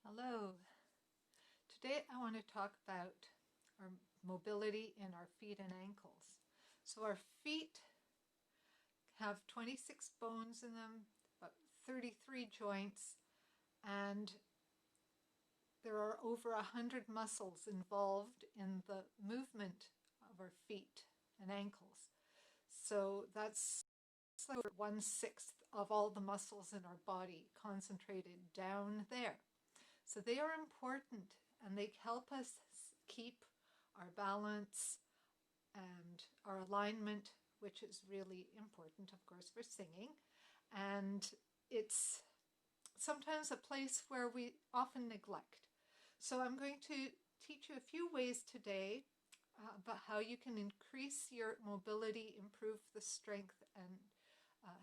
Hello. Today I want to talk about our mobility in our feet and ankles. So our feet have 26 bones in them, about 33 joints, and there are over 100 muscles involved in the movement of our feet and ankles. So that's like 1/6 of all the muscles in our body concentrated down there. So they are important and they help us keep our balance and our alignment, which is really important, of course, for singing. And it's sometimes a place where we often neglect. So I'm going to teach you a few ways today about how you can increase your mobility, improve the strength, and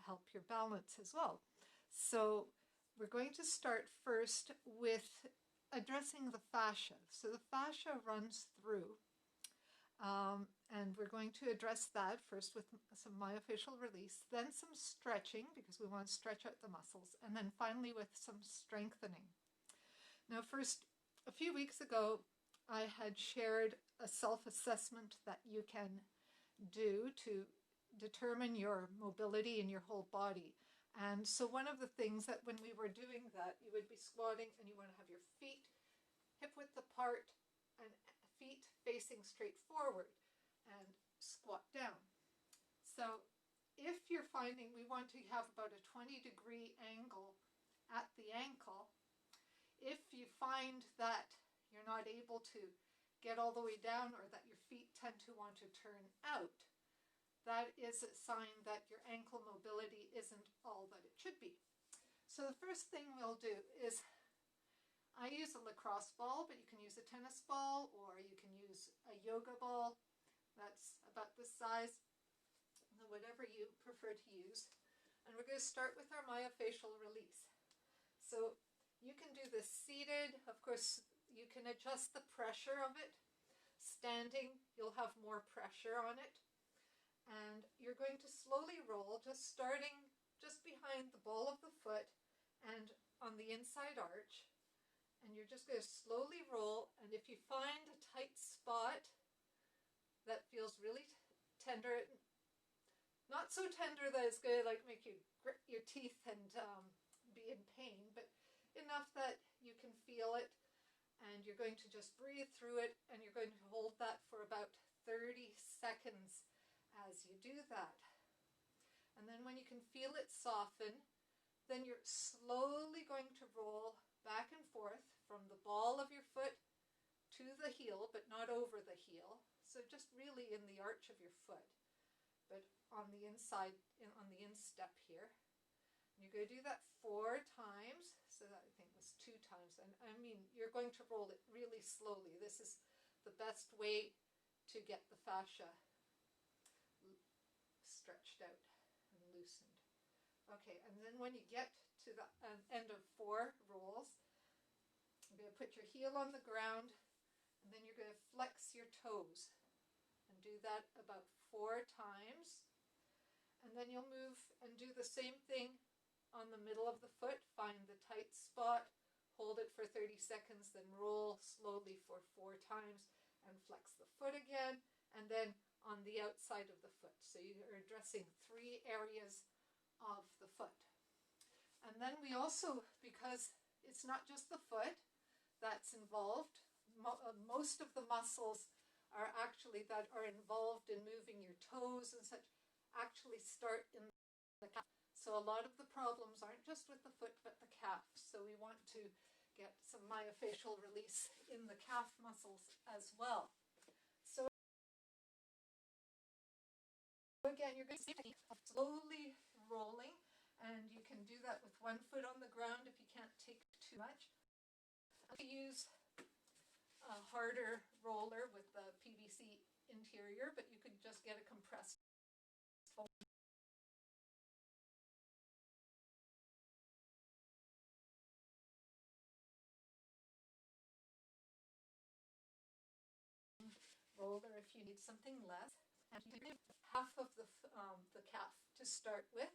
help your balance as well. So we're going to start first with addressing the fascia. So the fascia runs through, and we're going to address that first with some myofascial release, then some stretching, because we want to stretch out the muscles, and then finally with some strengthening. Now first, a few weeks ago, I had shared a self-assessment that you can do to determine your mobility in your whole body. And so one of the things that when we were doing that, you would be squatting and you want to have your feet hip width apart and feet facing straight forward and squat down. So if you're finding we want to have about a 20-degree angle at the ankle, if you find that you're not able to get all the way down or that your feet tend to want to turn out, that is a sign that your ankle mobility isn't all that it should be. So the first thing we'll do is, I use a lacrosse ball, but you can use a tennis ball or you can use a yoga ball that's about this size, whatever you prefer to use. And we're going to start with our myofascial release. So you can do this seated. Of course, you can adjust the pressure of it. Standing, you'll have more pressure on it. And you're going to slowly roll, just starting just behind the ball of the foot and on the inside arch. And you're just going to slowly roll, and if you find a tight spot that feels really tender, not so tender that it's going to like make you grit your teeth and be in pain, but enough that you can feel it, and you're going to just breathe through it, and you're going to hold that for about 30 seconds as you do that. And then when you can feel it soften, then you're slowly going to roll back and forth from the ball of your foot to the heel, but not over the heel. So just really in the arch of your foot, but on the inside, on the instep here. And you're going to do that 4 times. So that I think was 2 times. And I mean, you're going to roll it really slowly. This is the best way to get the fascia stretched out and loosened. Okay, and then when you get to the end of 4 rolls, you're going to put your heel on the ground, and then you're going to flex your toes and do that about 4 times. And then you'll move and do the same thing on the middle of the foot. Find the tight spot, hold it for 30 seconds, then roll slowly for 4 times and flex the foot again, and then on the outside of the foot. So you're addressing 3 areas of the foot. And then we also, because it's not just the foot that's involved, most of the muscles are actually that are involved in moving your toes and such actually start in the calf. So a lot of the problems aren't just with the foot but the calf. So we want to get some myofascial release in the calf muscles as well. So again, you're going to see slowly rolling, and you can do that with 1 foot on the ground if you can't take too much. I use a harder roller with the PVC interior, but you could just get a compressed foam roller if you need something less. And you do half of the calf to start with,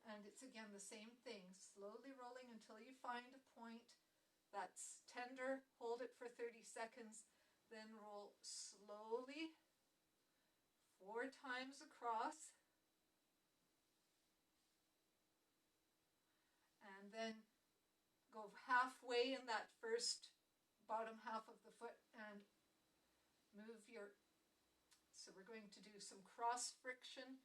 and it's again the same thing, slowly rolling until you find a point that's tender, hold it for 30 seconds, then roll slowly 4 times across, and then go halfway in that first bottom half of the foot and move your, so we're going to do some cross friction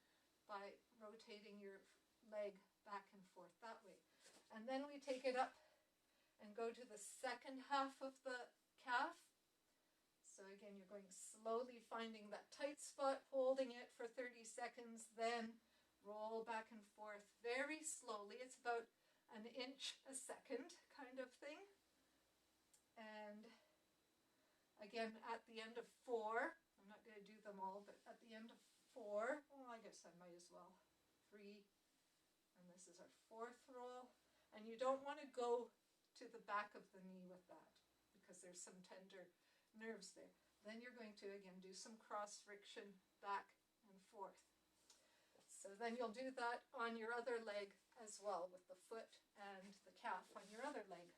by rotating your leg back and forth that way. And then we take it up and go to the second half of the calf. So again, you're going slowly, finding that tight spot, holding it for 30 seconds, then roll back and forth very slowly. It's about an inch a second kind of thing. And again, at the end of 4, I'm not going to do them all, but at the end of 4, well, I guess I might as well, 3, and this is our 4th roll. And you don't want to go to the back of the knee with that, because there's some tender nerves there. Then you're going to, again, do some cross friction back and forth. So then you'll do that on your other leg as well, with the foot and the calf on your other leg.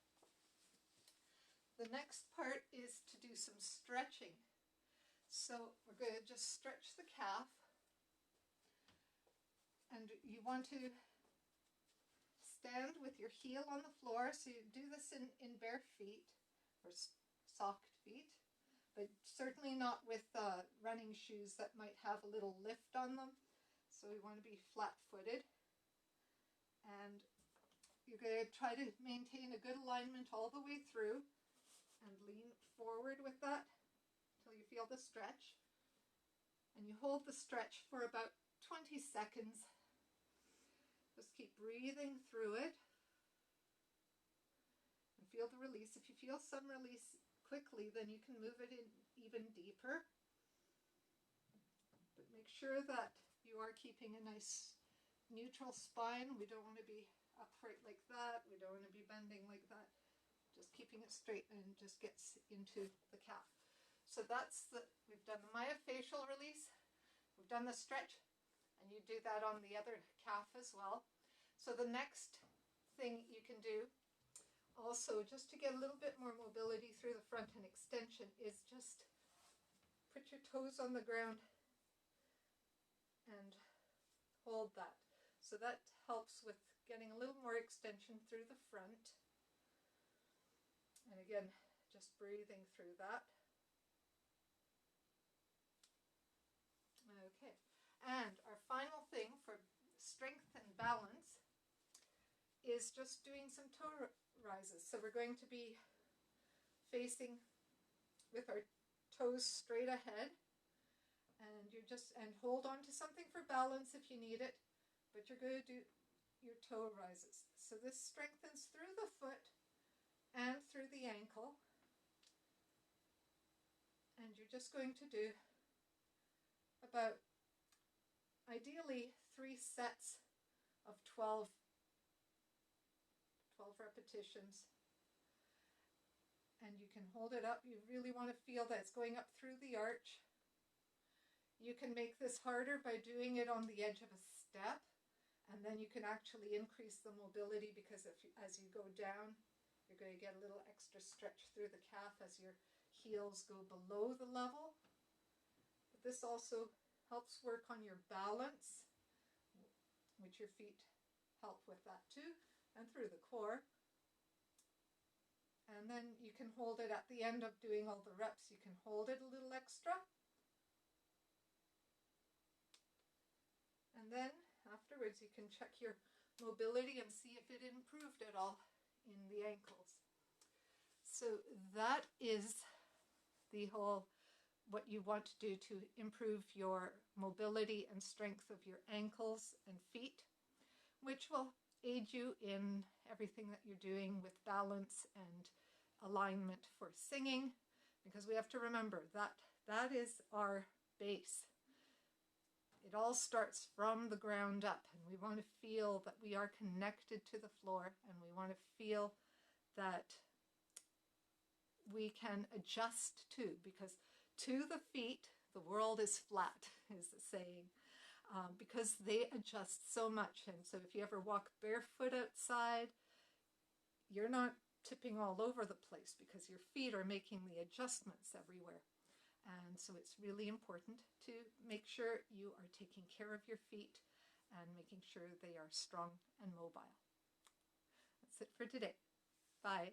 The next part is to do some stretching. So we're going to just stretch the calf, and you want to stand with your heel on the floor. So you do this in bare feet or socked feet, but certainly not with running shoes that might have a little lift on them. So we want to be flat-footed, and you're going to try to maintain a good alignment all the way through and lean forward with that until you feel the stretch. And you hold the stretch for about 20 seconds. Just keep breathing through it and feel the release. If you feel some release quickly, then you can move it in even deeper. But make sure that you are keeping a nice neutral spine. We don't want to be upright like that. We don't want to be bending like that. Just keeping it straight, and just gets into the calf. So that's we've done the myofascial release, we've done the stretch, and you do that on the other calf as well. So the next thing you can do also, just to get a little bit more mobility through the front and extension, is just put your toes on the ground and hold that. So that helps with getting a little more extension through the front. And again, just breathing through that. Okay, and our final thing for strength and balance is just doing some toe rises. So we're going to be facing with our toes straight ahead, and hold on to something for balance if you need it, but you're going to do your toe rises. So this strengthens through the foot and through the ankle, and you're just going to do about, ideally, 3 sets of 12 repetitions, and you can hold it up. You really want to feel that it's going up through the arch. You can make this harder by doing it on the edge of a step, and then you can actually increase the mobility, because as you go down, you're going to get a little extra stretch through the calf as your heels go below the level. But this also helps work on your balance, which your feet help with that too, and through the core. And then you can hold it at the end of doing all the reps. You can hold it a little extra. And then afterwards you can check your mobility and see if it improved at all in the ankles. So that is the whole, what you want to do to improve your mobility and strength of your ankles and feet, which will aid you in everything that you're doing with balance and alignment for singing, because we have to remember that that is our base. It all starts from the ground up, and we want to feel that we are connected to the floor, and we want to feel that we can adjust to, because to the feet, the world is flat, is the saying, because they adjust so much. And so if you ever walk barefoot outside, you're not tipping all over the place because your feet are making the adjustments everywhere. And so it's really important to make sure you are taking care of your feet and making sure they are strong and mobile. That's it for today. Bye.